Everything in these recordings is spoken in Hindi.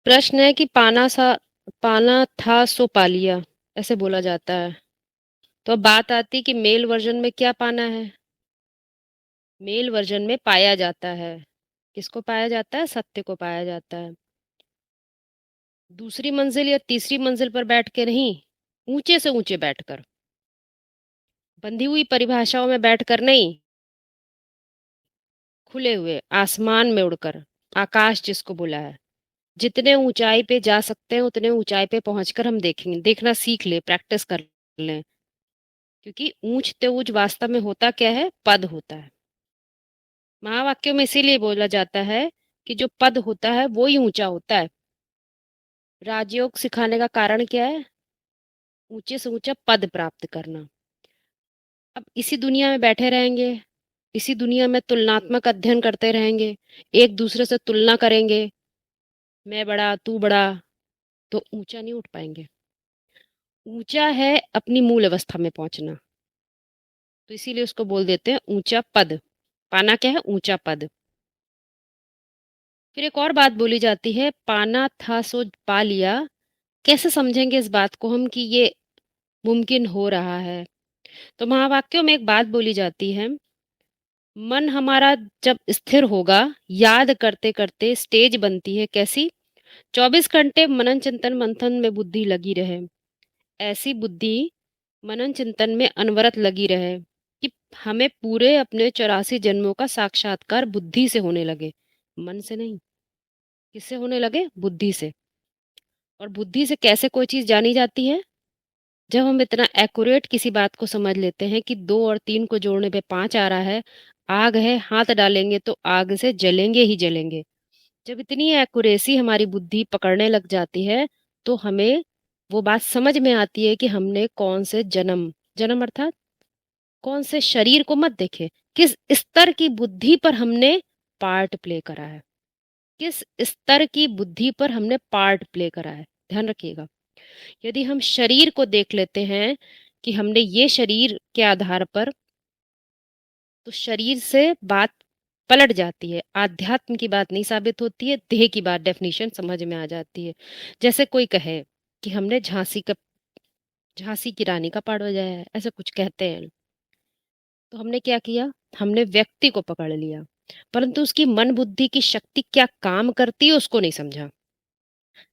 प्रश्न है कि पाना था सो पा लिया, ऐसे बोला जाता है। तो अब बात आती कि मेल वर्जन में क्या पाना है। मेल वर्जन में पाया जाता है। किसको पाया जाता है? सत्य को पाया जाता है। दूसरी मंजिल या तीसरी मंजिल पर बैठ के नहीं, ऊंचे से ऊंचे बैठकर, बंधी हुई परिभाषाओं में बैठकर नहीं, खुले हुए आसमान में उड़कर। आकाश जिसको बोला है, जितने ऊंचाई पे जा सकते हैं उतने ऊंचाई पे पहुंचकर हम देखेंगे, देखना सीख ले, प्रैक्टिस कर लें। क्योंकि ऊंच ते ऊंच वास्तव में होता क्या है? पद होता है। महावाक्यों में इसीलिए बोला जाता है कि जो पद होता है वो ही ऊंचा होता है। राजयोग सिखाने का कारण क्या है? ऊंचे से ऊंचा पद प्राप्त करना। अब इसी दुनिया में बैठे रहेंगे, इसी दुनिया में तुलनात्मक अध्ययन करते रहेंगे, एक दूसरे से तुलना करेंगे, मैं बड़ा तू बड़ा, तो ऊंचा नहीं उठ पाएंगे। ऊंचा है अपनी मूल अवस्था में पहुंचना। तो इसीलिए उसको बोल देते हैं ऊंचा पद। पाना क्या है? ऊंचा पद। फिर एक और बात बोली जाती है, पाना था सो पा लिया। कैसे समझेंगे इस बात को हम कि ये मुमकिन हो रहा है? तो महावाक्यों में एक बात बोली जाती है, मन हमारा जब स्थिर होगा, याद करते करते स्टेज बनती है कैसी? 24 घंटे मनन चिंतन मंथन में बुद्धि लगी रहे। ऐसी बुद्धि मनन चिंतन में अनवरत लगी रहे कि हमें पूरे अपने 84 जन्मों का साक्षात्कार बुद्धि से होने लगे, मन से नहीं। किससे होने लगे? बुद्धि से। और बुद्धि से कैसे कोई चीज जानी जाती है? जब हम इतना एक्यूरेट किसी बात को समझ लेते हैं कि 2 और 3 को जोड़ने पे 5 आ रहा है, आग है, हाथ डालेंगे तो आग से जलेंगे ही जलेंगे। जब इतनी एक्यूरेसी हमारी बुद्धि पकड़ने लग जाती है, तो हमें वो बात समझ में आती है कि हमने कौन से जन्म, जन्म अर्थात कौन से शरीर को मत देखे, किस स्तर की बुद्धि पर हमने पार्ट प्ले करा है, किस स्तर की बुद्धि पर हमने पार्ट प्ले करा है। ध्यान रखिएगा। यदि हम शरीर को देख लेते हैं कि हमने ये शरीर के आधार पर, तो शरीर से बात पलट जाती है, आध्यात्म की बात नहीं साबित होती है, देह की बात डेफिनेशन समझ में आ जाती है। जैसे कोई कहे कि हमने झांसी की रानी का पार्ट बजाया है, ऐसा कुछ कहते हैं, तो हमने क्या किया? हमने व्यक्ति को पकड़ लिया, परंतु उसकी मन बुद्धि की शक्ति क्या काम करती है उसको नहीं समझा।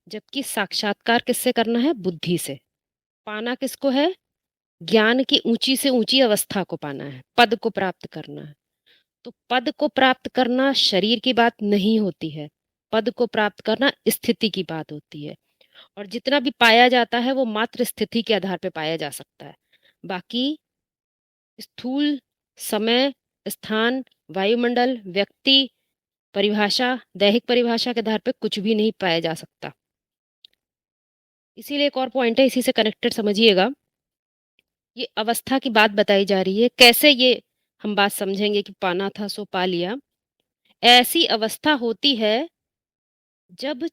जबकि साक्षात्कार किससे करना है? बुद्धि से। पाना किसको है? ज्ञान की ऊंची से ऊंची अवस्था को पाना है, पद को प्राप्त करना है। तो पद को प्राप्त करना शरीर की बात नहीं होती है, पद को प्राप्त करना स्थिति की बात होती है। और जितना भी पाया जाता है वो मात्र स्थिति के आधार पर पाया जा सकता है। बाकी स्थूल, समय, स्थान, वायुमंडल, व्यक्ति, परिभाषा, दैहिक परिभाषा के आधार पर कुछ भी नहीं पाया जा सकता। इसीलिए एक और पॉइंट है, इसी से कनेक्टेड समझिएगा। ये अवस्था की बात बताई जा रही है, कैसे ये हम बात समझेंगे कि पाना था सो पा लिया। ऐसी अवस्था होती है जब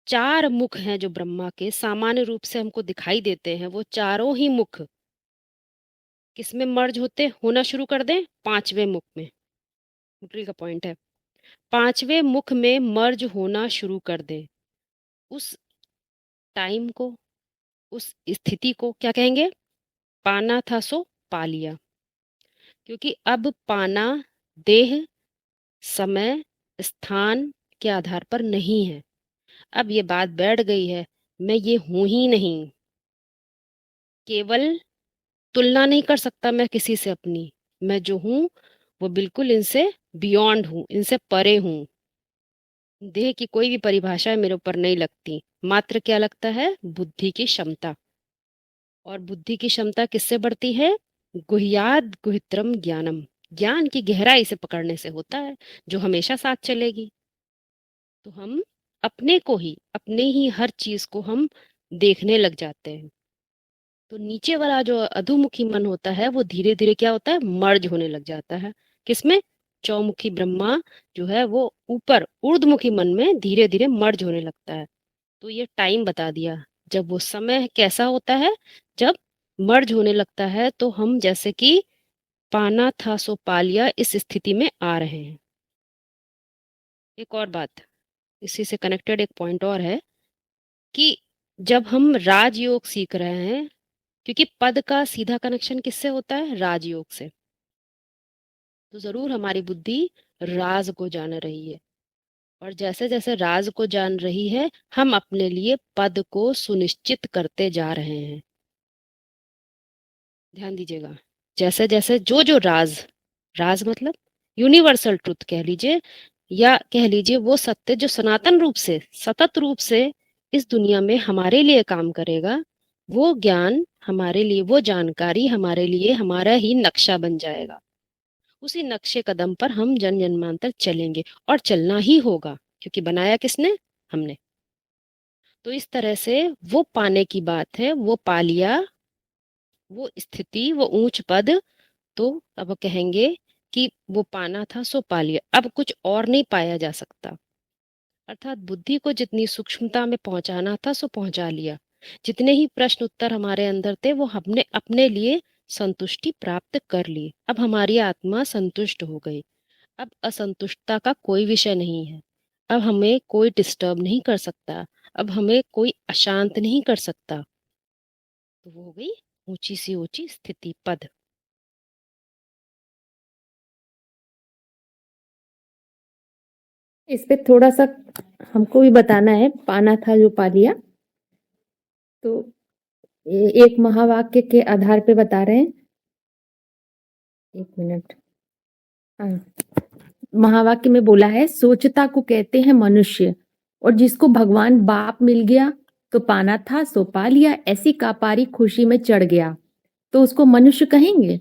4 मुख हैं जो ब्रह्मा के सामान्य रूप से हमको दिखाई देते हैं, वो चारों ही मुख किसमें मर्ज होते होना शुरू कर दें? 5वें मुख में। न्यूट्री का पॉइंट है, 5वें मुख में मर्ज होना शुरू कर दें। उस टाइम को, उस स्थिति को क्या कहेंगे? पाना था सो पा लिया। क्योंकि अब पाना देह, समय, स्थान के आधार पर नहीं है। अब ये बात बैठ गई है, मैं ये हूं ही नहीं। केवल तुलना नहीं कर सकता मैं किसी से अपनी, मैं जो हूं वो बिल्कुल इनसे बियॉन्ड हूं, इनसे परे हूं। देह की कोई भी परिभाषा मेरे ऊपर नहीं लगती, मात्र क्या लगता है? बुद्धि की क्षमता। और बुद्धि की क्षमता किससे बढ़ती है? गुह्याद गुहित्रम ज्ञानम, ज्ञान की गहराई से पकड़ने से होता है, जो हमेशा साथ चलेगी। तो हम अपने को ही, अपने ही हर चीज को हम देखने लग जाते हैं। तो नीचे वाला जो अधोमुखी मन होता है वो धीरे धीरे क्या होता है? मर्ज होने लग जाता है। किसमें? चौमुखी ब्रह्मा जो है वो ऊपर ऊर्ध्वमुखी मन में धीरे धीरे मर्ज होने लगता है। तो ये टाइम बता दिया, जब वो समय कैसा होता है, जब मर्ज होने लगता है, तो हम जैसे कि पाना था सो पा लिया इस स्थिति में आ रहे हैं। एक और बात, इसी से कनेक्टेड एक पॉइंट और है, कि जब हम राजयोग सीख रहे हैं, क्योंकि पद का सीधा कनेक्शन किससे होता है? राजयोग से। तो ज़रूर हमारी बुद्धि राज को जान रही है, और जैसे-जैसे राज को जान रही है, हम अपने लिए पद को सुनिश्चित करते जा रहे हैं। ध्यान दीजिएगा, जैसे-जैसे जो-जो राज, राज मतलब यूनिवर्सल ट्रुथ कह लीजिए, या कह लीजिए वो सत्य जो सनातन रूप से, सतत रूप से इस दुनिया में हमारे लिए काम करेगा, वो ज्ञान हमारे लिए, वो जानकारी हमारे लिए हमारा ही नक्शा बन जाएगा। उसी नक्शे कदम पर हम जन जन्मांतर चलेंगे, और चलना ही होगा, क्योंकि बनाया किसने? हमने। तो इस तरह से वो पाने की बात है, वो पा लिया, वो स्थिति, वो ऊंच पद। तो अब कहेंगे कि वो पाना था सो पा लिया, अब कुछ और नहीं पाया जा सकता। अर्थात बुद्धि को जितनी सूक्ष्मता में पहुंचाना था सो पहुंचा लिया। जितने ही प्रश्न उत्तर हमारे अंदर थे वो हमने अपने लिए संतुष्टि प्राप्त कर ली। अब हमारी आत्मा संतुष्ट हो गई। अब असंतुष्टता का कोई विषय नहीं है। अब हमें कोई डिस्टर्ब नहीं कर सकता। अब हमें कोई अशांत नहीं कर सकता। तो वो हो गई ऊंची सी ऊंची स्थिति पद। इस पे थोड़ा सा हमको भी बताना है, पाना था जो पा लिया। तो एक महावाक्य के आधार पे बता रहे हैं। एक मिनट। हाँ, महावाक्य में बोला है, सोचता को कहते हैं मनुष्य, और जिसको भगवान बाप मिल गया तो पाना था सो पा लिया, ऐसी कापारी खुशी में चढ़ गया, तो उसको मनुष्य कहेंगे?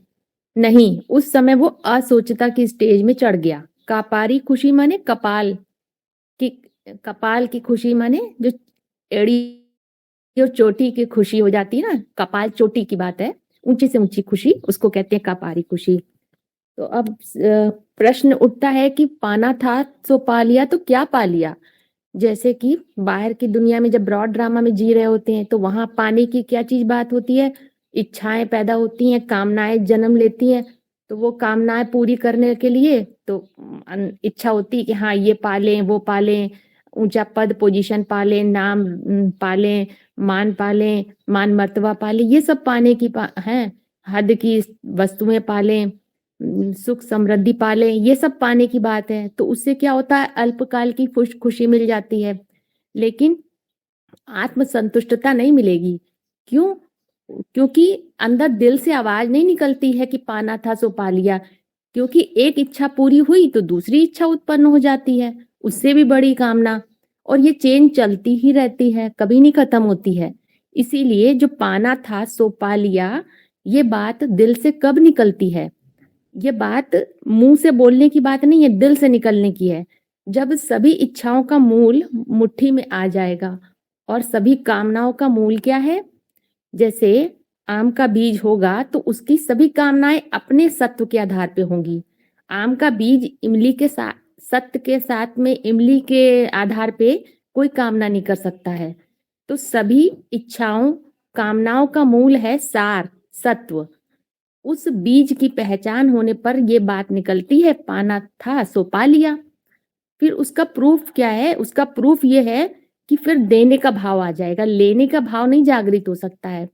नहीं, उस समय वो असोचता की स्टेज में चढ़ गया। कापारी खुशी माने कपाल की, कपाल की खुशी माने जो एड़ी और चोटी की खुशी हो जाती है ना, कपाल चोटी की बात है, ऊंची से ऊंची खुशी, उसको कहते हैं कपारी खुशी। तो अब प्रश्न उठता है कि पाना था तो पा लिया, तो क्या पा लिया? जैसे कि बाहर की दुनिया में जब ब्रॉड ड्रामा में जी रहे होते हैं तो वहां पाने की क्या चीज बात होती है? इच्छाएं पैदा होती हैं, कामनाएं जन्म लेती हैं। तो वो कामनाएं पूरी करने के लिए तो इच्छा होती है कि हाँ ये पालें, वो पालें, ऊंचा पद पोजीशन पालें, नाम पालें, मान पालें, मान मर्तबा पालें, ये सब पाने की है। हद की वस्तुएं पालें, सुख समृद्धि पालें, ये सब पाने की बात है। तो उससे क्या होता है? अल्पकाल की खुशी मिल जाती है, लेकिन आत्म संतुष्टता नहीं मिलेगी। क्यों? क्योंकि अंदर दिल से आवाज नहीं निकलती है कि पाना था सो पा लिया। क्योंकि एक इच्छा पूरी हुई तो दूसरी इच्छा उत्पन्न हो जाती है, उससे भी बड़ी कामना, और ये चेन चलती ही रहती है, कभी नहीं खत्म होती है। इसीलिए जो पाना था सो पा लिया, ये बात दिल से कब निकलती है? ये बात मुंह से बोलने की बात नहीं है, दिल से निकलने की है। जब सभी इच्छाओं का मूल मुट्ठी में आ जाएगा, और सभी कामनाओं का मूल क्या है? जैसे आम का बीज होगा तो उसकी सभी कामनाएं अपने सत्व के आधार पे होंगी। आम का बीज इमली के साथ, सत्य के साथ में इमली के आधार पे कोई कामना नहीं कर सकता है। तो सभी इच्छाओं कामनाओं का मूल है सार, सत्व। उस बीज की पहचान होने पर यह बात निकलती है, पाना था सो पा लिया। फिर उसका प्रूफ क्या है? उसका प्रूफ ये है कि फिर देने का भाव आ जाएगा, लेने का भाव नहीं जागृत हो सकता है,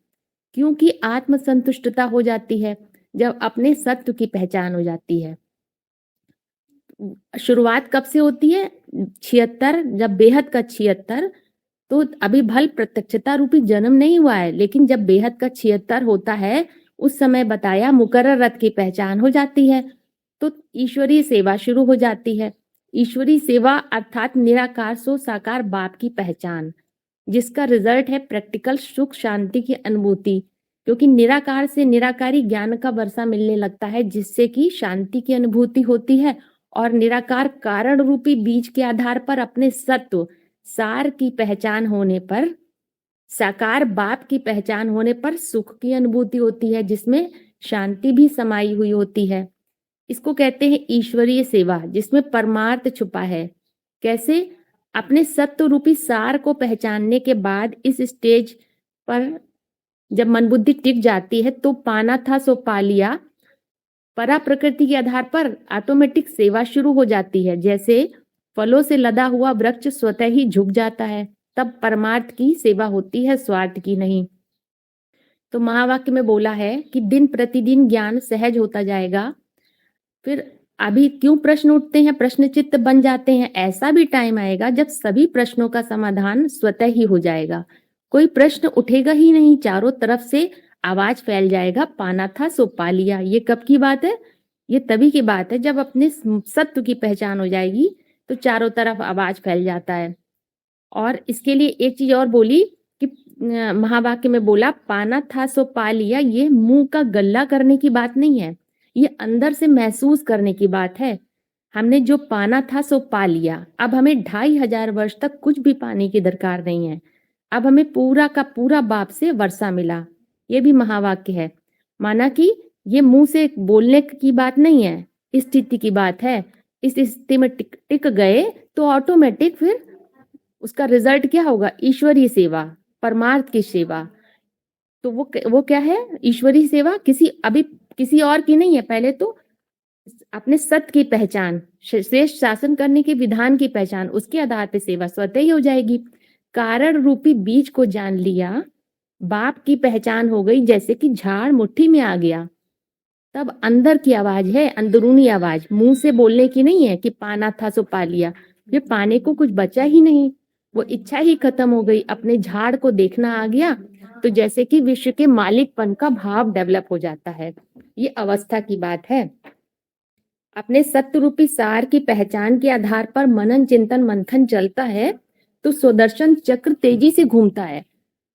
क्योंकि आत्म संतुष्टता हो जाती है जब अपने सत्व की पहचान हो जाती है। शुरुआत कब से होती है? 76, जब बेहद का 76, तो अभी भल प्रत्यक्षता रूपी जन्म नहीं हुआ है, लेकिन जब बेहद का 76 होता है, उस समय बताया मुकर्रर रथ की पहचान हो जाती है, तो ईश्वरीय सेवा शुरू हो जाती है। ईश्वरीय सेवा अर्थात निराकार सो साकार बाप की पहचान, जिसका रिजल्ट है प्रैक्टिकल सुख शांति की अनुभूति, क्योंकि निराकार से निराकारी ज्ञान का वर्षा मिलने लगता है, जिससे कि शांति की अनुभूति होती है, और निराकार कारण रूपी बीज के आधार पर अपने सत्व सार की पहचान होने पर, साकार बाप की पहचान होने पर सुख की अनुभूति होती है, जिसमें शांति भी समाई हुई होती है। इसको कहते हैं ईश्वरीय सेवा, जिसमें परमार्थ छुपा है। कैसे? अपने सत्व रूपी सार को पहचानने के बाद इस स्टेज पर जब मन बुद्धि टिक जाती है तो पाना था सो पा लिया, परा प्रकृति के आधार पर ऑटोमेटिक सेवा शुरू हो जाती है। जैसे फलों से लदा हुआ वृक्ष स्वतः ही झुक जाता है, तब परमार्थ की सेवा होती है, स्वार्थ की नहीं। तो महावाक्य में बोला है कि दिन प्रतिदिन ज्ञान सहज होता जाएगा। फिर अभी क्यों प्रश्न उठते हैं, प्रश्न चित्त बन जाते हैं? ऐसा भी टाइम आएगा जब सभी प्रश्नों का समाधान स्वतः ही हो जाएगा, कोई प्रश्न उठेगा ही नहीं, चारों तरफ से आवाज फैल जाएगा, पाना था सो पा लिया। ये कब की बात है? ये तभी की बात है जब अपने सत्व की पहचान हो जाएगी तो चारों तरफ आवाज फैल जाता है। और इसके लिए एक चीज और बोली कि महावाक्य में बोला पाना था सो पा लिया, ये मुंह का गल्ला करने की बात नहीं है, ये अंदर से महसूस करने की बात है। हमने जो पाना था सो पा लिया, अब हमें 2500 वर्ष तक कुछ भी पाने की दरकार नहीं है। अब हमें पूरा का पूरा बाप से वर्षा मिला, ये भी महावाक्य है। माना कि ये मुंह से बोलने की बात नहीं है, स्थिति की बात है। इस स्थिति में टिक गए तो ऑटोमेटिक फिर उसका रिजल्ट क्या होगा? ईश्वरीय सेवा, परमार्थ की सेवा। तो वो क्या है? ईश्वरीय सेवा किसी और की नहीं है, पहले तो अपने सत्य की पहचान, श्रेष्ठ शासन करने के विधान की पहचान, उसके आधार पे सेवा स्वतः ही हो जाएगी। कारण रूपी बीज को जान लिया, बाप की पहचान हो गई, जैसे कि झाड़ मुट्ठी में आ गया। तब अंदर की आवाज है, अंदरूनी आवाज, मुंह से बोलने की नहीं है कि पाना था सो पा लिया। ये पाने को कुछ बचा ही नहीं, वो इच्छा ही खत्म हो गई, अपने झाड़ को देखना आ गया। तो जैसे कि विश्व के मालिकपन का भाव डेवलप हो जाता है, ये अवस्था की बात है। अपने सत्य रूपी सार की पहचान के आधार पर मनन चिंतन मंथन चलता है तो सुदर्शन चक्र तेजी से घूमता है।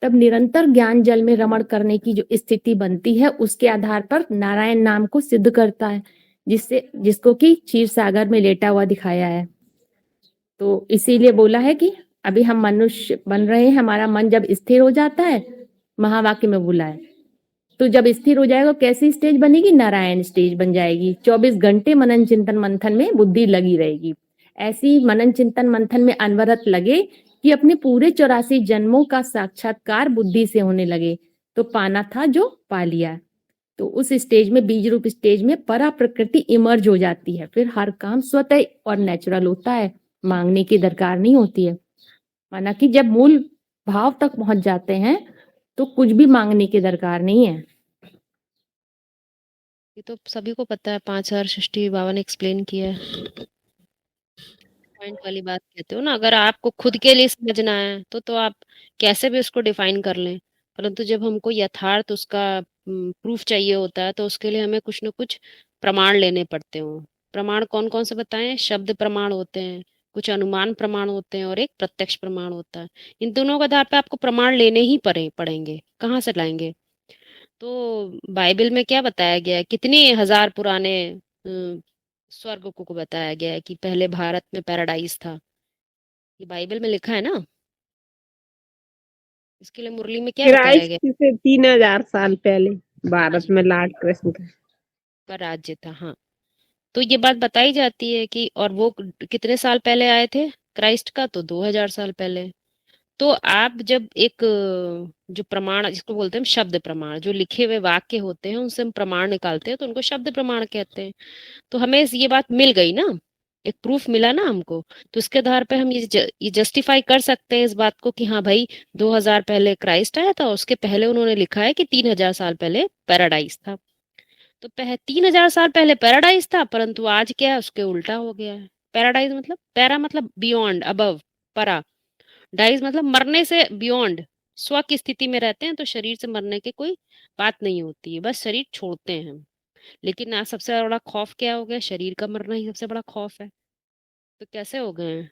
तब निरंतर ज्ञान जल में रमण करने की जो स्थिति बनती है, उसके आधार पर नारायण नाम को सिद्ध करता है, जिसको कि क्षीर सागर में लेटा हुआ दिखाया है। तो इसीलिए बोला है कि अभी हम मनुष्य बन रहे हैं, हमारा मन जब स्थिर हो जाता है, महावाक्य में बोला है, तो जब स्थिर हो जाएगा कैसी स्टेज बनेगी? नारायण स्टेज बन जाएगी। 24 घंटे मनन चिंतन मंथन में बुद्धि लगी रहेगी। ऐसी मनन चिंतन मंथन में अनवरत लगे कि अपने पूरे 84 जन्मों का साक्षात्कार बुद्धि से होने लगे। तो पाना था जो पा लिया। तो उस स्टेज में, बीज रूप स्टेज में परा प्रकृति इमर्ज हो जाती है। फिर हर काम स्वतः और नेचुरल होता है, मांगने की दरकार नहीं होती है। माना कि जब मूल भाव तक पहुंच जाते हैं तो कुछ भी मांगने की दरकार नहीं है। ये तो सभी को पता है, 5000 सृष्टि बाबा ने एक्सप्लेन किया है। पॉइंट वाली बात कहते हो ना, अगर आपको खुद के लिए समझना है तो आप कैसे भी उसको डिफाइन कर लें, परंतु जब हमको यथार्थ उसका प्रूफ चाहिए होता है तो उसके लिए हमें कुछ न कुछ प्रमाण लेने पड़ते हो। प्रमाण कौन कौन से बताएं? शब्द प्रमाण होते हैं, कुछ अनुमान प्रमाण होते हैं और एक प्रत्यक्ष प्रमाण होता है। इन दोनों के आधार पे आपको प्रमाण लेने ही पड़ेंगे, कहाँ से लाएंगे? तो बाइबल में क्या बताया गया है? कितनी हजार पुराने स्वर्ग को बताया गया है कि पहले भारत में पैराडाइज था। ये बाइबल में लिखा है ना। इसके लिए मुरली में क्या बताया गया? क्राइस्ट से 3000 साल पहले भारत में लॉर्ड कृष्ण का राज्य था, हाँ। तो ये बात बताई जाती है कि, और वो कितने साल पहले आए थे क्राइस्ट का? तो 2000 साल पहले। तो आप जब एक जो प्रमाण, जिसको बोलते हैं शब्द प्रमाण, जो लिखे हुए वाक्य होते हैं उनसे हम प्रमाण निकालते हैं तो उनको शब्द प्रमाण कहते हैं। तो हमें ये बात मिल गई ना, एक प्रूफ मिला ना हमको, तो इसके आधार पे हम ये जस्टिफाई कर सकते हैं इस बात को कि हाँ भाई 2000 पहले क्राइस्ट आया था, उसके पहले उन्होंने लिखा है कि 3000 साल पहले पैराडाइज था। तो 3000 साल पहले पैराडाइज था, परंतु आज क्या है, उसके उल्टा हो गया है। पैराडाइज मतलब, पैरा मतलब बियॉन्ड, अबव, परा, डाइज मतलब मरने से बियॉन्ड, स्व की स्थिति में रहते हैं तो शरीर से मरने की कोई बात नहीं होती है, बस शरीर छोड़ते हैं हम। लेकिन आज सबसे बड़ा खौफ क्या हो गया? शरीर का मरना ही सबसे बड़ा खौफ है। तो कैसे हो गए हैं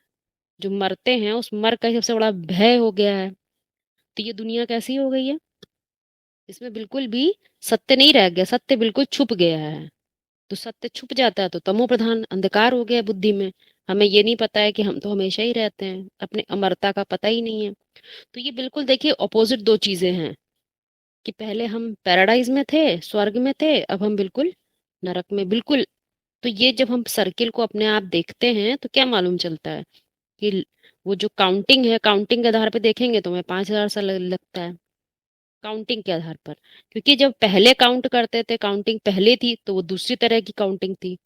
जो मरते हैं, उस मर का ही सबसे बड़ा भय हो गया है। तो ये दुनिया कैसी हो गई है? इसमें बिल्कुल भी सत्य नहीं रह गया, सत्य बिल्कुल छुप गया है। तो सत्य छुप जाता है तो तमो प्रधान अंधकार हो गया बुद्धि में। हमें ये नहीं पता है कि हम तो हमेशा ही रहते हैं, अपने अमरता का पता ही नहीं है। तो ये बिल्कुल देखिए ऑपोजिट दो चीजें हैं कि पहले हम पैराडाइज में थे, स्वर्ग में थे, अब हम बिल्कुल नरक में, बिल्कुल। तो ये जब हम सर्किल को अपने आप देखते हैं तो क्या मालूम चलता है कि वो जो काउंटिंग है, काउंटिंग के आधार पे देखेंगे तो हमें 5000 साल लगता है, काउंटिंग के आधार पर। क्योंकि जब पहले काउंट करते थे, काउंटिंग पहले थी तो वो दूसरी तरह की काउंटिंग थी।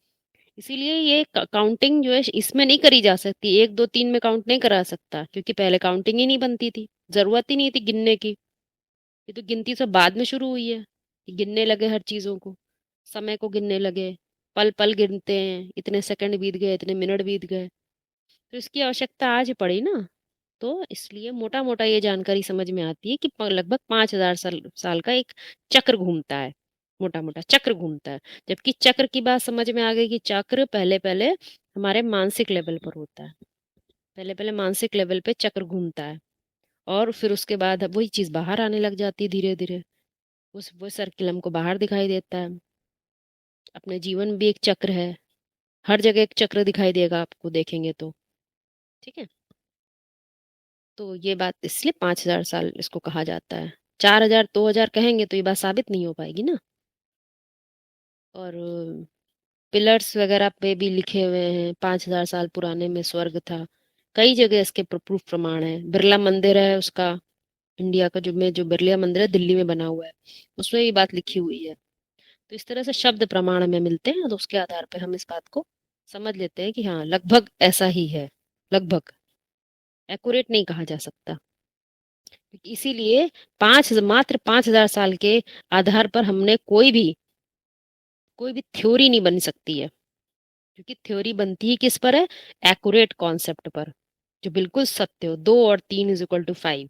इसीलिए ये काउंटिंग जो है इसमें नहीं करी जा सकती, 1 2 3 में काउंट नहीं करा सकता, क्योंकि पहले काउंटिंग ही नहीं बनती थी, जरूरत ही नहीं थी गिनने की। ये तो गिनती सब बाद में शुरू हुई है, कि गिनने लगे हर चीजों को, समय को गिनने लगे, पल पल गिनते हैं, इतने सेकंड बीत गए, इतने मिनट बीत गए। तो इसकी आवश्यकता आज पड़ी ना। तो इसलिए मोटा मोटा ये जानकारी समझ में आती है कि लगभग 5,000 साल का एक चक्र घूमता है, मोटा मोटा चक्र घूमता है। जबकि चक्र की बात समझ में आ गई कि चक्र पहले पहले हमारे मानसिक लेवल पर होता है, पहले पहले मानसिक लेवल पे चक्र घूमता है, और फिर उसके बाद वही चीज बाहर आने लग जाती है धीरे धीरे। उस वो सर्किल हमको बाहर दिखाई देता है। अपने जीवन में भी एक चक्र है, हर जगह एक चक्र दिखाई देगा आपको, देखेंगे तो। ठीक है। तो ये बात इसलिए 5,000 साल इसको कहा जाता है। 4,000 2,000 कहेंगे तो ये बात साबित नहीं हो पाएगी ना। और पिलर्स वगैरह पे भी लिखे हुए हैं 5,000 साल पुराने में स्वर्ग था। कई जगह इसके प्रूफ प्रमाण है। बिरला मंदिर है उसका, इंडिया का जो बिरला मंदिर है दिल्ली में बना हुआ है, उसमें ये बात लिखी हुई है। तो इस तरह से शब्द प्रमाण हमें मिलते हैं, तो उसके आधार पर हम इस बात को समझ लेते हैं कि हाँ लगभग ऐसा ही है। लगभग एक्यूरेट नहीं कहा जा सकता। इसीलिए मात्र 5,000 साल के आधार पर हमने कोई भी थ्योरी नहीं बन सकती है, क्योंकि थ्योरी बनती ही किस पर है? एक्यूरेट कॉन्सेप्ट पर, जो बिल्कुल सत्य हो। 2 और 3 = 5।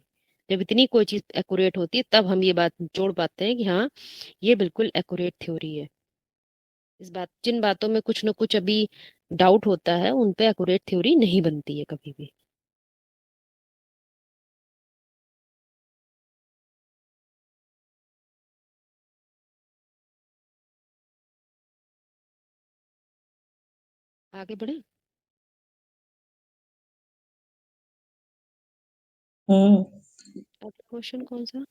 जब इतनी कोई चीज एक्यूरेट होती है तब हम ये बात जोड़ पाते हैं कि हाँ ये बिल्कुल एक्यूरेट थ्योरी है। जिन बातों में कुछ न कुछ अभी डाउट होता है उन पे एक्यूरेट थ्योरी नहीं बनती है कभी भी। आगे बढ़े। हम्म। आपका क्वेश्चन कौन सा?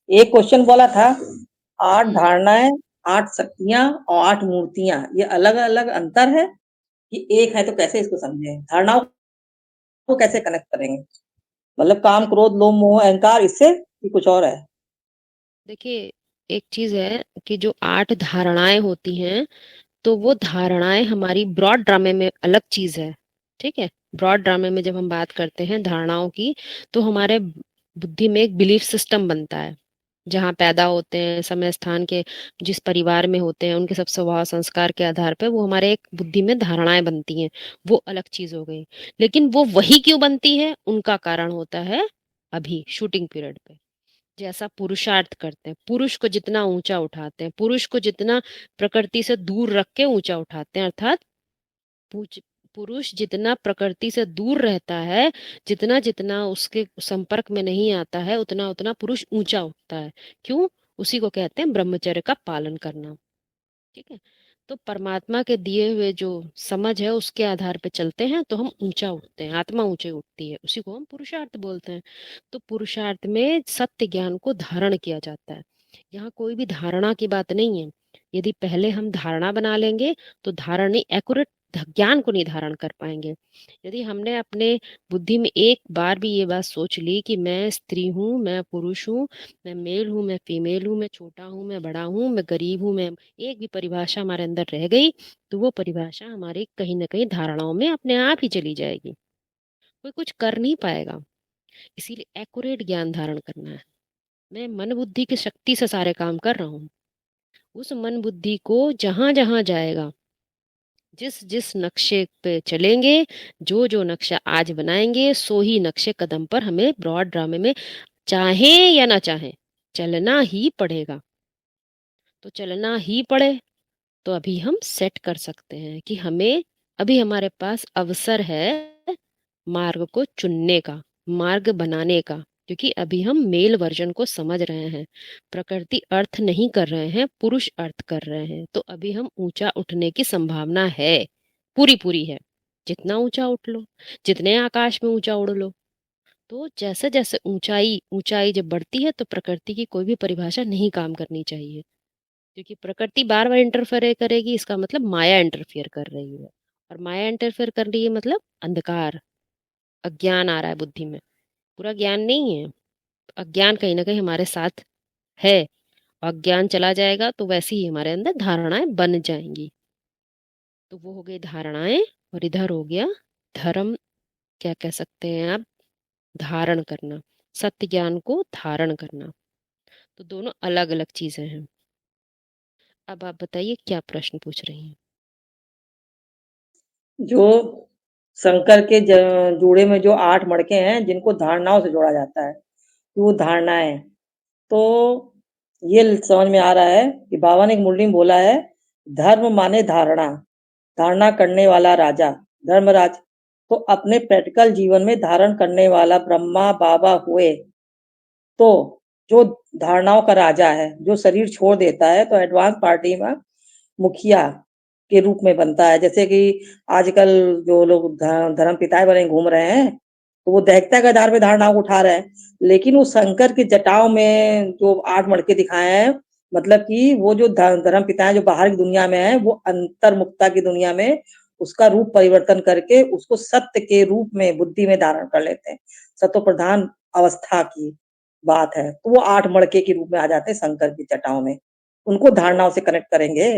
एक क्वेश्चन बोला था, 8 हम्म धारणाएं, 8 शक्तियां और 8 मूर्तियां, ये अलग अलग अंतर है कि एक है? तो कैसे इसको समझें? धारणाओं को कैसे कनेक्ट करेंगे? मतलब काम, क्रोध, लोभ, मोह, अहंकार, इससे कि कुछ और है? देखिए, एक चीज है कि जो 8 धारणाएं होती हैं, तो वो धारणाएं हमारी ब्रॉड ड्रामे में अलग चीज है। ठीक है। ब्रॉड ड्रामे में जब हम बात करते हैं धारणाओं की, तो हमारे बुद्धि में एक बिलीफ सिस्टम बनता है, जहाँ पैदा होते हैं, समय स्थान के, जिस परिवार में होते हैं, उनके सब स्वभाव संस्कार के आधार पर वो हमारे एक बुद्धि में धारणाएं बनती हैं। वो अलग चीज हो गई। लेकिन वो वही क्यों बनती है, उनका कारण होता है अभी शूटिंग पीरियड पे। जैसा पुरुषार्थ करते हैं, पुरुष को जितना ऊंचा उठाते हैं, पुरुष को जितना प्रकृति से दूर रख के ऊंचा उठाते हैं, अर्थात पूज- पुरुष जितना प्रकृति से दूर रहता है, जितना जितना उसके संपर्क में नहीं आता है, उतना उतना पुरुष ऊंचा उठता है। क्यों? उसी को कहते हैं ब्रह्मचर्य का पालन करना। ठीक है। तो परमात्मा के दिए हुए जो समझ है उसके आधार पे चलते हैं तो हम ऊंचा उठते हैं, आत्मा ऊंचे उठती है, उसी को हम पुरुषार्थ बोलते हैं। तो पुरुषार्थ में सत्य ज्ञान को धारण किया जाता है। यहाँ कोई भी धारणा की बात नहीं है। यदि पहले हम धारणा बना लेंगे तो धारणा नहीं, एक्यूरेट ज्ञान को नहीं धारण कर पाएंगे। यदि हमने अपने बुद्धि में एक बार भी ये बात सोच ली कि मैं स्त्री हूँ, मैं पुरुष हूँ, मैं मेल हूँ, मैं फीमेल हूँ, मैं छोटा हूँ, मैं बड़ा हूँ, मैं गरीब हूँ, मैं, एक भी परिभाषा हमारे अंदर रह गई, तो वो परिभाषा हमारी कहीं ना कहीं धारणाओं में अपने आप ही चली जाएगी। कोई कुछ कर नहीं पाएगा। इसीलिए एक्यूरेट ज्ञान धारण करना है। मैं मन बुद्धि की शक्ति से सारे काम कर रहा हूँ। उस मन बुद्धि को जहां जहां जाएगा, जिस जिस नक्शे पे चलेंगे, जो जो नक्शा आज बनाएंगे, सो ही नक्शे कदम पर हमें ब्रॉड ड्रामे में, चाहें या ना चाहें, चलना ही पड़ेगा। तो चलना ही पड़े तो अभी हम सेट कर सकते हैं कि हमें, अभी हमारे पास अवसर है मार्ग को चुनने का, मार्ग बनाने का। क्योंकि अभी हम मेल वर्जन को समझ रहे हैं, प्रकृति अर्थ नहीं कर रहे हैं, पुरुष अर्थ कर रहे हैं। तो अभी हम ऊंचा उठने की संभावना है, पूरी पूरी है। जितना ऊंचा उठ लो, जितने आकाश में ऊंचा उड़ लो। तो जैसे जैसे ऊंचाई ऊंचाई जब बढ़ती है तो प्रकृति की कोई भी परिभाषा नहीं काम करनी चाहिए, क्योंकि प्रकृति बार बार इंटरफेयर करेगी, इसका मतलब माया इंटरफेयर कर रही है। और माया इंटरफेयर कर रही है मतलब अंधकार, अज्ञान आ रहा है बुद्धि में। पूरा ज्ञान नहीं है, अज्ञान कहीं ना कहीं हमारे साथ है। अज्ञान चला जाएगा तो वैसे ही हमारे अंदर धारणाएं बन जाएंगी। तो वो हो गई धारणाएं, और इधर हो गया धर्म, क्या कह सकते हैं आप, धारण करना, सत्य ज्ञान को धारण करना। तो दोनों अलग अलग चीजें हैं। अब आप बताइए क्या प्रश्न पूछ रही हैं। जो शंकर के जोड़े में जो 8 मणके हैं जिनको धारणाओं से जोड़ा जाता है, वो धारणाएं, तो ये समझ में आ रहा है कि बाबा ने एक मुरली में बोला है, धर्म माने धारणा, धारणा करने वाला राजा धर्मराज। तो अपने प्रैक्टिकल जीवन में धारण करने वाला ब्रह्मा बाबा हुए, तो जो धारणाओं का राजा है, जो शरीर छोड़ देता है तो एडवांस पार्टी में मुखिया के रूप में बनता है। जैसे कि आजकल जो लोग धर्म पिताएं बने घूम रहे हैं, तो वो दैहिकता के आधार पे धारणाओं को उठा रहे हैं, लेकिन वो शंकर की जटाओं में जो 8 मणके दिखाए हैं, मतलब कि वो जो धर्म पिताएं जो बाहर की दुनिया में है, वो अंतर्मुखता की दुनिया में उसका रूप परिवर्तन करके उसको सत्य के रूप में बुद्धि में धारण कर लेते हैं। सत्व प्रधान अवस्था की बात है, तो वो 8 मणके के रूप में आ जाते हैं शंकर की जटाओं में। उनको धारणाओं से कनेक्ट करेंगे,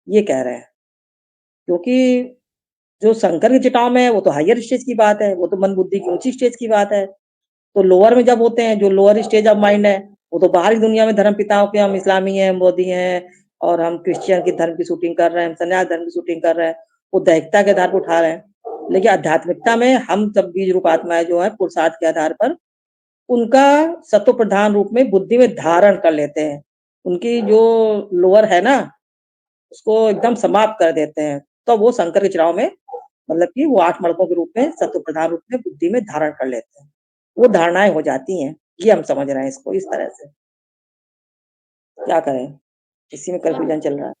ये कह रहे हैं। क्योंकि जो शंकर की जटाओं में है वो तो हायर स्टेज की बात है, वो तो मन बुद्धि की ऊंची स्टेज की बात है। तो लोअर में जब होते हैं, जो लोअर स्टेज ऑफ माइंड है, वो तो बाहर की दुनिया में धर्म पिताओं के, हम इस्लामी हैं, मोदी हैं, और हम क्रिश्चियन के धर्म की शूटिंग कर रहे हैं, हम सन्यास धर्म की शूटिंग कर रहे हैं, वो दैहिकता के आधार पर उठा रहे हैं। लेकिन आध्यात्मिकता में हम सब बीज रूप आत्माएं जो है पुरुषार्थ के आधार पर उनका सत्व प्रधान रूप में बुद्धि में धारण कर लेते हैं। उनकी जो लोअर है ना, उसको एकदम समाप्त कर देते हैं। तो वो शंकर के चुनाव में, मतलब कि वो 8 मणकों के रूप में सत्व प्रधान रूप में बुद्धि में धारण कर लेते हैं। वो धारणाएं हो जाती हैं। ये हम समझ रहे हैं इसको इस तरह से। क्या करें? इसी में हाँ, कन्फ्यूजन चल रहा है।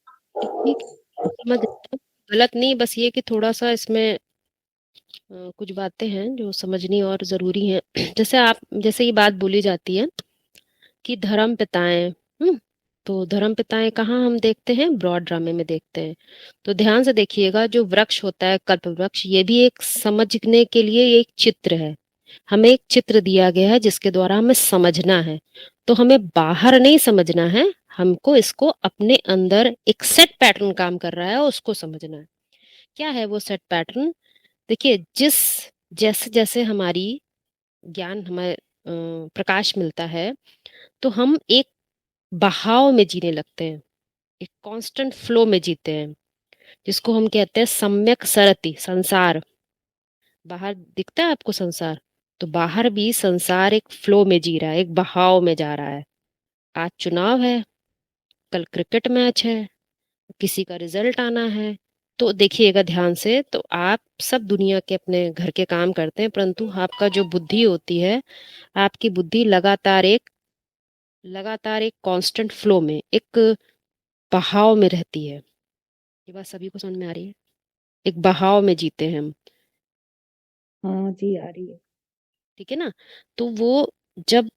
ठीक है, समझ रही हूँ। गलत नहीं, बस ये कि थोड़ा सा इसमें कुछ बातें हैं जो समझनी और जरूरी हैं। जैसे ये बात बोली जाती है कि धर्म पिताएं, तो धर्म पिताएं कहाँ हम देखते हैं, ब्रॉड ड्रामे में देखते हैं। तो ध्यान से देखिएगा, जो वृक्ष होता है कल्प वृक्ष, ये भी एक समझने के लिए एक चित्र है। हमें एक चित्र दिया गया है जिसके द्वारा हमें समझना है। तो हमें बाहर नहीं समझना है, हमको इसको अपने अंदर एक सेट पैटर्न काम कर रहा है, उसको समझना है। क्या है वो सेट पैटर्न? देखिए, जैसे जैसे हमारी ज्ञान हमें प्रकाश मिलता है, तो हम एक बहाव में जीने लगते हैं, एक कांस्टेंट फ्लो में जीते हैं, जिसको हम कहते हैं सम्यक सरति संसार। बाहर दिखता है आपको संसार, तो बाहर भी संसार एक फ्लो में जी रहा है, एक बहाव में जा रहा है। आज चुनाव है, कल क्रिकेट मैच है, किसी का रिजल्ट आना है। तो देखिएगा ध्यान से, तो आप सब दुनिया के अपने घर के काम करते हैं, परंतु आपका जो बुद्धि होती है, आपकी बुद्धि लगातार एक कांस्टेंट फ्लो में, एक बहाव में रहती है। ये बात सभी को समझ में आ रही है? एक बहाव में जीते हैं हम, हाँ जी, आ रही है। ठीक है ना? तो वो जब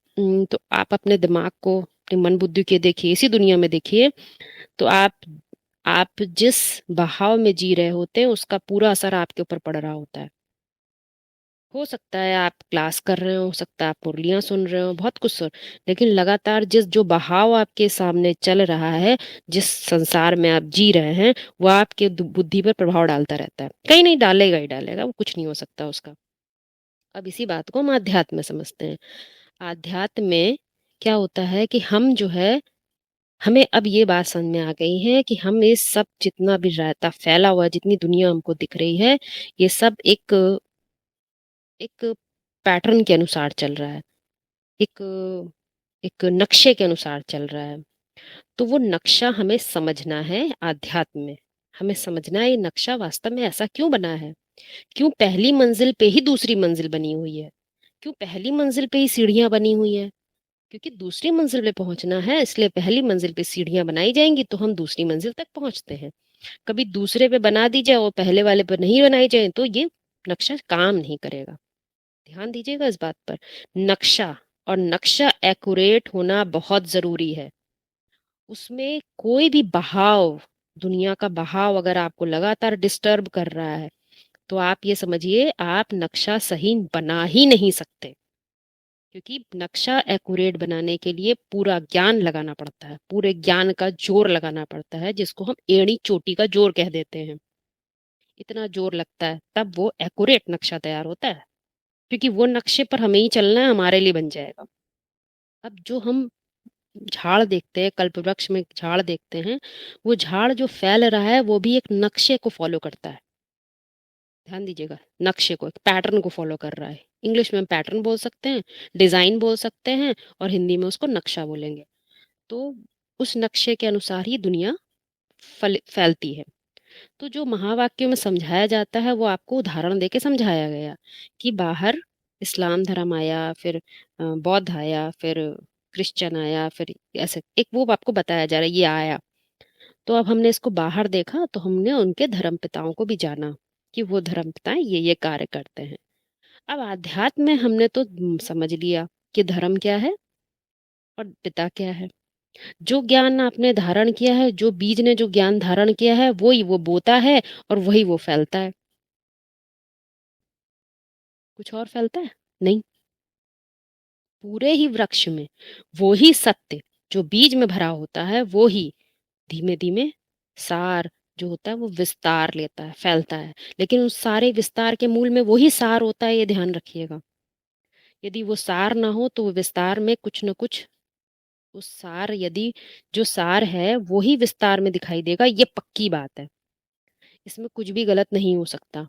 तो आप अपने दिमाग को, अपने मन बुद्धि के देखिए, इसी दुनिया में देखिए, तो आप जिस बहाव में जी रहे होते हैं, उसका पूरा असर आपके ऊपर पड़ रहा होता है। हो सकता है आप क्लास कर रहे हो सकता है आप मुरलियां सुन रहे हो, बहुत कुछ सुन, लेकिन लगातार जो बहाव आपके सामने चल रहा है, जिस संसार में आप जी रहे हैं, वो आपके बुद्धि पर प्रभाव डालता रहता है। कहीं नहीं डालेगा ही डालेगा, वो कुछ नहीं हो सकता उसका। अब इसी बात को हम आध्यात्म में समझते हैं। आध्यात्म में क्या होता है कि हम जो है, हमें अब ये बात समझ में आ गई है कि हम ये सब जितना भी रहता फैला हुआ है, जितनी दुनिया हमको दिख रही है, ये सब एक एक पैटर्न के अनुसार चल रहा है, एक एक नक्शे के अनुसार चल रहा है। तो वो नक्शा हमें समझना है। आध्यात्म में हमें समझना है ये नक्शा वास्तव में ऐसा क्यों बना है, क्यों पहली मंजिल पे ही दूसरी मंजिल बनी हुई है, क्यों पहली मंजिल पे ही सीढ़ियां बनी हुई है। क्योंकि दूसरी मंजिल पे पहुंचना है, इसलिए पहली मंजिल पे सीढ़ियां बनाई जाएंगी, तो हम दूसरी मंजिल तक पहुंचते हैं। कभी दूसरे पे बना दी जाए और पहले वाले पे नहीं बनाई जाए, तो ये नक्शा काम नहीं करेगा। ध्यान दीजिएगा इस बात पर। नक्शा, और नक्शा एक्यूरेट होना बहुत जरूरी है। उसमें कोई भी बहाव, दुनिया का बहाव अगर आपको लगातार डिस्टर्ब कर रहा है, तो आप ये समझिए आप नक्शा सही बना ही नहीं सकते। क्योंकि नक्शा एक्यूरेट बनाने के लिए पूरा ज्ञान लगाना पड़ता है, पूरे ज्ञान का जोर लगाना पड़ता है, जिसको हम एड़ी चोटी का जोर कह देते हैं। इतना जोर लगता है, तब वो एक्यूरेट नक्शा तैयार होता है, क्योंकि वो नक्शे पर हमें ही चलना है, हमारे लिए बन जाएगा। अब जो हम झाड़ देखते हैं, कल्पवृक्ष में झाड़ देखते हैं, वो झाड़ जो फैल रहा है वो भी एक नक्शे को फॉलो करता है। ध्यान दीजिएगा, नक्शे को, एक पैटर्न को फॉलो कर रहा है। इंग्लिश में हम पैटर्न बोल सकते हैं, डिजाइन बोल सकते हैं, और हिंदी में उसको नक्शा बोलेंगे। तो उस नक्शे के अनुसार ही दुनिया फैलती है। तो जो महावाक्यों में समझाया जाता है वो आपको उदाहरण देके समझाया गया कि बाहर इस्लाम धर्म आया, फिर बौद्ध आया, फिर क्रिश्चियन आया, फिर ऐसे एक वो आपको बताया जा रहा है ये आया। तो अब हमने इसको बाहर देखा तो हमने उनके धर्म पिताओं को भी जाना कि वो धर्म पिताएं ये कार्य करते हैं। अब आध्यात्म में हमने तो समझ लिया कि धर्म क्या है और पिता क्या है। जो ज्ञान आपने धारण किया है, जो बीज ने जो ज्ञान धारण किया है, वो ही वो बोता है और वही वो फैलता है। कुछ और फैलता है नहीं। पूरे ही वृक्ष में वो ही सत्य जो बीज में भरा होता है, वो ही धीमे धीमे सार जो होता है वो विस्तार लेता है, फैलता है। लेकिन उस सारे विस्तार के मूल में वही सार होता है, ये ध्यान रखिएगा। यदि वो सार ना हो तो वो विस्तार में कुछ न कुछ, उस सार यदि जो सार है वो ही विस्तार में दिखाई देगा, ये पक्की बात है। इसमें कुछ भी गलत नहीं हो सकता।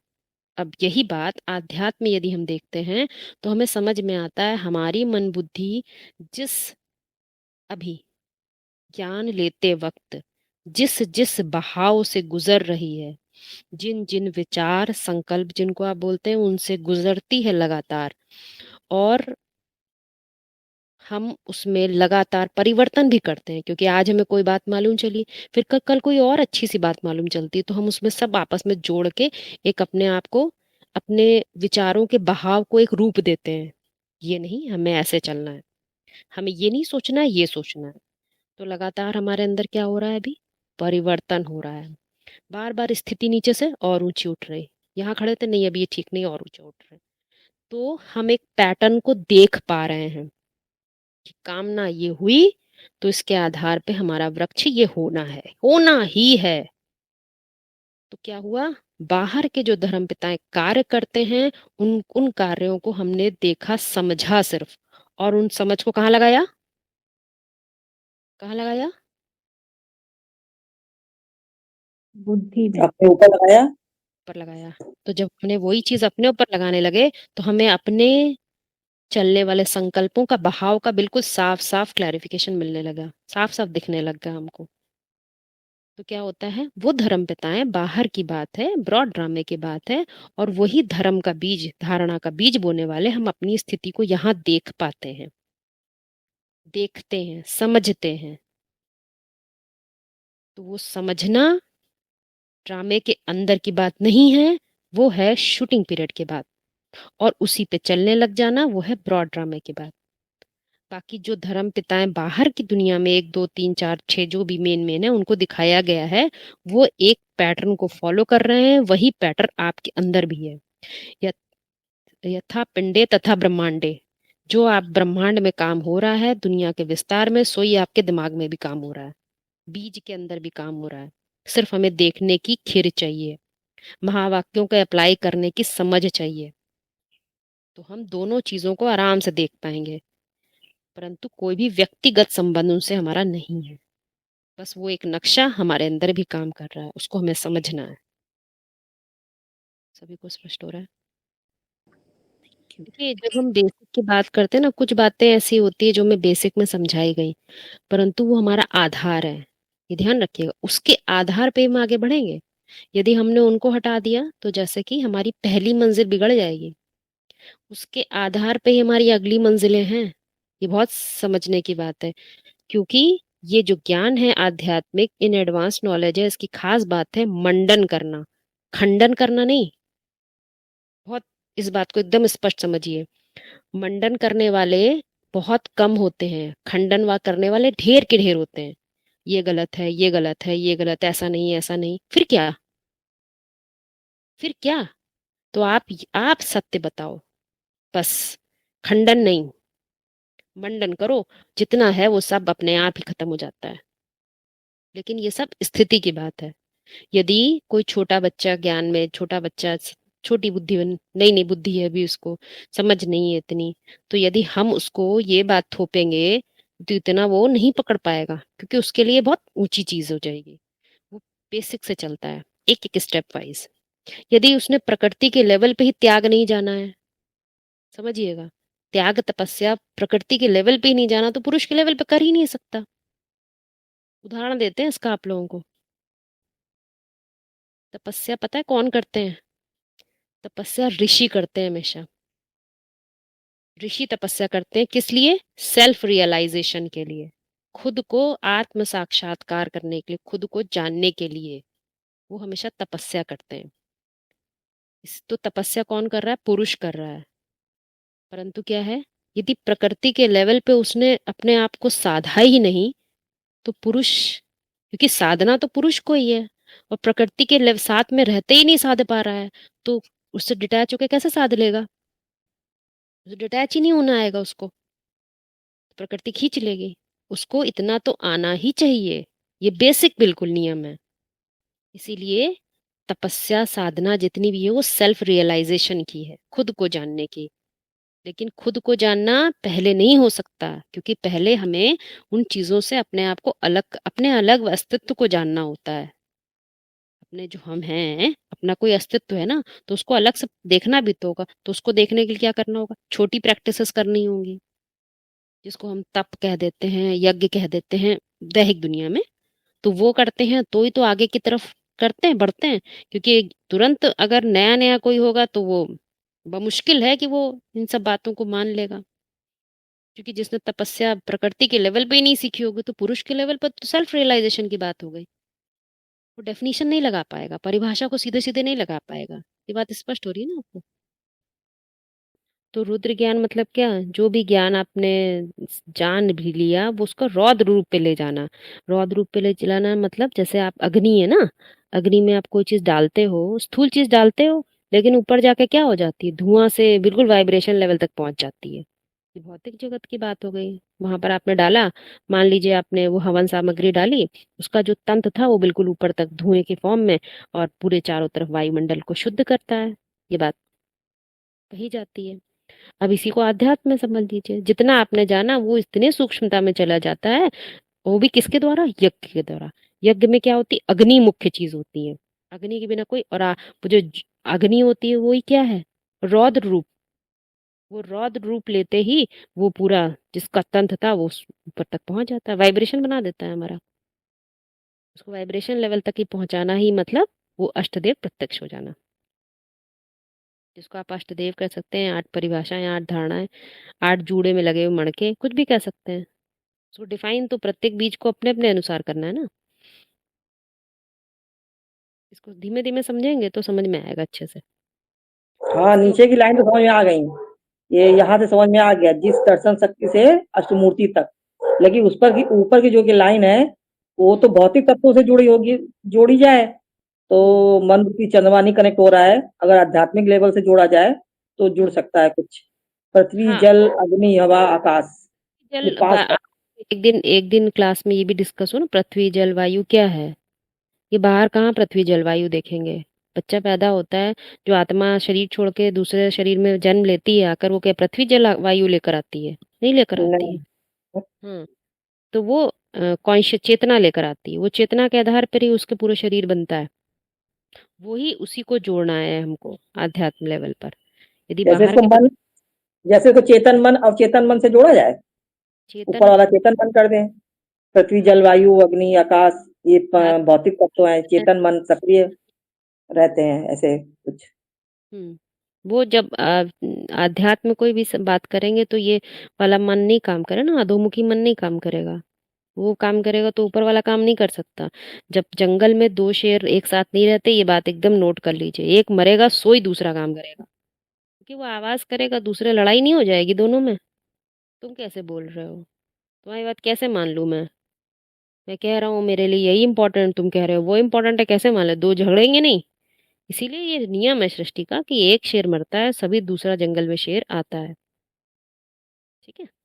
अब यही बात आध्यात्म में यदि हम देखते हैं तो हमें समझ में आता है, हमारी मन बुद्धि जिस अभी ज्ञान लेते वक्त जिस जिस बहाव से गुजर रही है, जिन जिन विचार संकल्प जिनको आप बोलते हैं उनसे गुजरती है लगातार, और हम उसमें लगातार परिवर्तन भी करते हैं, क्योंकि आज हमें कोई बात मालूम चली, फिर कल कोई और अच्छी सी बात मालूम चलती है, तो हम उसमें सब आपस में जोड़ के एक अपने आप को, अपने विचारों के बहाव को एक रूप देते हैं। ये नहीं, हमें ऐसे चलना है, हमें ये नहीं सोचना है, ये सोचना है। तो लगातार हमारे अंदर क्या हो रहा है, अभी परिवर्तन हो रहा है। बार बार स्थिति नीचे से और ऊंची उठ रही, यहाँ खड़े थे नहीं अभी ये ठीक नहीं, और ऊंचा उठ रहे। तो हम एक पैटर्न को देख पा रहे हैं कि कामना ये हुई तो इसके आधार पे हमारा वृक्ष ये होना है, होना ही है। तो क्या हुआ, बाहर के जो धर्म पिताएं कार्य करते हैं, उन उन कार्यों को हमने देखा, समझा सिर्फ, और उन समझ को कहाँ लगाया, कहाँ लगाया, बुद्धि में। अपने ऊपर लगाया। ऊपर लगाया। तो जब हमने वही चीज अपने ऊपर लगाने लगे तो हमें अपने चलने वाले संकल्पों का बहाव का बिल्कुल साफ साफ क्लैरिफिकेशन मिलने लगा, साफ साफ दिखने लग गया हमको। तो क्या होता है, वो धर्म पिताएं बाहर की बात है, ब्रॉड ड्रामे की बात है, और वही धर्म का बीज, धारणा का बीज बोने वाले हम अपनी स्थिति को यहाँ देख पाते हैं, देखते हैं, समझते हैं। तो वो समझना ड्रामे के अंदर की बात नहीं है, वो है शूटिंग पीरियड के बाद, और उसी पे चलने लग जाना वो है ब्रॉड ड्रामे के बाद। बाकी जो धर्म पिताएं बाहर की दुनिया में 1 2 3 4 6 जो भी मेन मेन है उनको दिखाया गया है, वो एक पैटर्न को फॉलो कर रहे हैं, वही पैटर्न आपके अंदर भी है। यथा पिंडे तथा ब्रह्मांडे, जो आप ब्रह्मांड में काम हो रहा है दुनिया के विस्तार में, सोई आपके दिमाग में भी काम हो रहा है, बीज के अंदर भी काम हो रहा है। सिर्फ हमें देखने की खीर चाहिए, महावाक्यों को अप्लाई करने की समझ चाहिए, तो हम दोनों चीजों को आराम से देख पाएंगे। परंतु कोई भी व्यक्तिगत संबंध उनसे हमारा नहीं है, बस वो एक नक्शा हमारे अंदर भी काम कर रहा है, उसको हमें समझना है। सभी को स्पष्ट हो रहा है? देखिए, जब हम बेसिक की बात करते हैं ना, कुछ बातें ऐसी होती है जो हमें बेसिक में समझाई गई, परंतु वो हमारा आधार है, ये ध्यान रखिएगा। उसके आधार पे हम आगे बढ़ेंगे। यदि हमने उनको हटा दिया तो जैसे कि हमारी पहली मंजिल बिगड़ जाएगी, उसके आधार पे ही हमारी अगली मंजिलें हैं। ये बहुत समझने की बात है, क्योंकि ये जो ज्ञान है आध्यात्मिक, इन एडवांस नॉलेज है, इसकी खास बात है मंडन करना, खंडन करना नहीं। बहुत इस बात को एकदम स्पष्ट समझिए, मंडन करने वाले बहुत कम होते हैं, खंडन वा करने वाले ढेर के ढेर होते हैं। ये गलत है, ये गलत है, ये गलत है, ऐसा नहीं, ऐसा नहीं, फिर क्या, फिर क्या? तो आप सत्य बताओ, बस खंडन नहीं, मंडन करो, जितना है वो सब अपने आप ही खत्म हो जाता है। लेकिन ये सब स्थिति की बात है। यदि कोई छोटा बच्चा ज्ञान में, छोटा बच्चा छोटी बुद्धि, नई नई बुद्धि है अभी, उसको समझ नहीं है इतनी, तो यदि हम उसको ये बात थोपेंगे तो इतना वो नहीं पकड़ पाएगा, क्योंकि उसके लिए बहुत ऊंची चीज हो जाएगी। वो बेसिक से चलता है, एक एक स्टेप वाइज। यदि उसने प्रकृति के लेवल पे ही त्याग नहीं जाना है, समझिएगा, त्याग तपस्या प्रकृति के लेवल पे ही नहीं जाना, तो पुरुष के लेवल पे कर ही नहीं सकता। उदाहरण देते हैं इसका आप लोगों को। तपस्या पता है कौन करते हैं? तपस्या ऋषि करते हैं हमेशा। ऋषि तपस्या करते हैं किस लिए? सेल्फ रियलाइजेशन के लिए, खुद को आत्म साक्षात्कार करने के लिए, खुद को जानने के लिए वो हमेशा तपस्या करते हैं। इस तो तपस्या कौन कर रहा है? पुरुष कर रहा है। परंतु क्या है, यदि प्रकृति के लेवल पे उसने अपने आप को साधा ही नहीं, तो पुरुष, क्योंकि साधना तो पुरुष को ही है, और प्रकृति के साथ में रहते ही नहीं साध पा रहा है, तो उससे डिटैच होके कैसे साध लेगा? डिटैच ही नहीं होना आएगा उसको, प्रकृति खींच लेगी उसको। इतना तो आना ही चाहिए, ये बेसिक बिल्कुल नियम है। इसीलिए तपस्या साधना जितनी भी है वो सेल्फ रियलाइजेशन की है, खुद को जानने की। लेकिन खुद को जानना पहले नहीं हो सकता, क्योंकि पहले हमें उन चीजों से अपने आप को अलग, अपने अलग अस्तित्व को जानना होता है। अपने जो हम हैं, अपना कोई अस्तित्व है ना, तो उसको अलग से देखना भी तो होगा। तो उसको देखने के लिए क्या करना होगा? छोटी प्रैक्टिसेस करनी होंगी, जिसको हम तप कह देते हैं, यज्ञ कह देते हैं दैहिक दुनिया में। तो वो करते हैं तो ही तो आगे की तरफ करते हैं, बढ़ते हैं। क्योंकि तुरंत अगर नया नया कोई होगा तो वो मुश्किल है कि वो इन सब बातों को मान लेगा। क्योंकि जिसने तपस्या प्रकृति के लेवल पे ही नहीं सीखी होगी, तो पुरुष के लेवल पर तो सेल्फ रियलाइजेशन की बात हो गई। वो डेफिनेशन नहीं लगा पाएगा, परिभाषा को सीधे सीधे नहीं लगा पाएगा। ये बात स्पष्ट हो रही है ना आपको? तो रुद्र ज्ञान मतलब क्या? जो भी ज्ञान आपने जान भी लिया, वो उसका रौद्र रूप पे ले जाना। रौद्र रूप पे ले जाना मतलब जैसे आप अग्नि है ना, अग्नि में आप कोई चीज डालते हो, स्थूल चीज डालते हो, लेकिन ऊपर जाके क्या हो जाती है? धुआं से बिल्कुल वाइब्रेशन लेवल तक पहुंच जाती है। ये भौतिक जगत की बात हो गई। वहां पर आपने डाला, मान लीजिए आपने वो हवन सामग्री डाली, उसका जो तंत्र था वो बिल्कुल ऊपर तक धुएं के फॉर्म में, और पूरे चारों तरफ वायुमंडल को शुद्ध करता है। ये बात कही जाती है। अब इसी को आध्यात्म में समझ लीजिए, जितना आपने जाना वो इतने सूक्ष्मता में चला जाता है। वो भी किसके द्वारा? यज्ञ के द्वारा। यज्ञ में क्या होती है? अग्नि मुख्य चीज होती है। अग्नि के बिना कोई, और वो जो अग्नि होती है वो ही क्या है? रौद्र रूप। वो रौद्र रूप लेते ही वो पूरा जिसका तंत्र था वो ऊपर तक पहुंच जाता है, वाइब्रेशन बना देता है हमारा। उसको वाइब्रेशन लेवल तक ही पहुंचाना ही मतलब वो अष्टदेव प्रत्यक्ष हो जाना, जिसको आप अष्टदेव कह सकते हैं। 8 परिभाषाएं, 8 धारणाएं, 8 जूड़े में लगे हुए मणके, कुछ भी कह सकते हैं। उसको डिफाइन तो प्रत्येक बीज को अपने अपने अनुसार करना है ना। इसको धीमे धीमे समझेंगे तो समझ में आएगा अच्छे से। हाँ, तो नीचे की लाइन तो समझ में आ गई। ये यहाँ से समझ में आ गया, जिस दर्शन शक्ति से अष्टमूर्ति तक। लेकिन उस पर की ऊपर की जो की लाइन है, वो तो भौतिक तत्वों से जुड़ी होगी, जोड़ी जाए तो मन की चंद्रमा नहीं कनेक्ट हो रहा है। अगर आध्यात्मिक लेवल से जोड़ा जाए तो जुड़ सकता है कुछ। पृथ्वी, हाँ, जल, अग्नि, हवा, आकाश, ये जल 5 आप एक दिन क्लास में ये भी डिस्कस हो ना, पृथ्वी जल वायु क्या है। ये बाहर कहाँ पृथ्वी जल वायु देखेंगे? बच्चा पैदा होता है, जो आत्मा शरीर छोड़ के दूसरे शरीर में जन्म लेती है, आकर वो क्या पृथ्वी जल वायु लेकर आती है? नहीं लेकर आती नहीं। है। हाँ, तो वो कॉन्शियस चेतना लेकर आती है। वो चेतना के आधार पर ही उसके पूरे शरीर बनता है। वो ही उसी को जोड़ना है हमको आध्यात्म लेवल पर। यदि जैसे बाहर इसको के मन, जैसे इसको चेतन मन और चेतन मन से जोड़ा जाए, ऊपर चेतन, वाला चेतन मन कर दें। पृथ्वी, जल, वायु, अग्नि, आकाश, ये भौतिक तत्व हैं। चेतन मन सक्रिय रहते हैं, ऐसे कुछ। हम्म, वो जब आध्यात्म कोई भी बात करेंगे तो ये वाला मन नहीं काम करे ना, अधोमुखी मन नहीं काम करेगा। वो काम करेगा तो ऊपर वाला काम नहीं कर सकता। जब जंगल में 2 शेर एक साथ नहीं रहते, ये बात एकदम नोट कर लीजिए, एक मरेगा सो ही दूसरा काम करेगा, क्योंकि वो आवाज करेगा, दूसरे लड़ाई नहीं हो जाएगी दोनों में। तुम कैसे बोल रहे हो? तुम्हारी बात कैसे मान लूं मैं कह रहा हूँ मेरे लिए यही इंपॉर्टेंट, तुम कह रहे हो वो इंपॉर्टेंट है, कैसे मान ले? दो झगड़ेंगे नहीं। इसीलिए ये नियम है सृष्टि का कि एक शेर मरता है, सभी दूसरा जंगल में शेर आता है। ठीक है।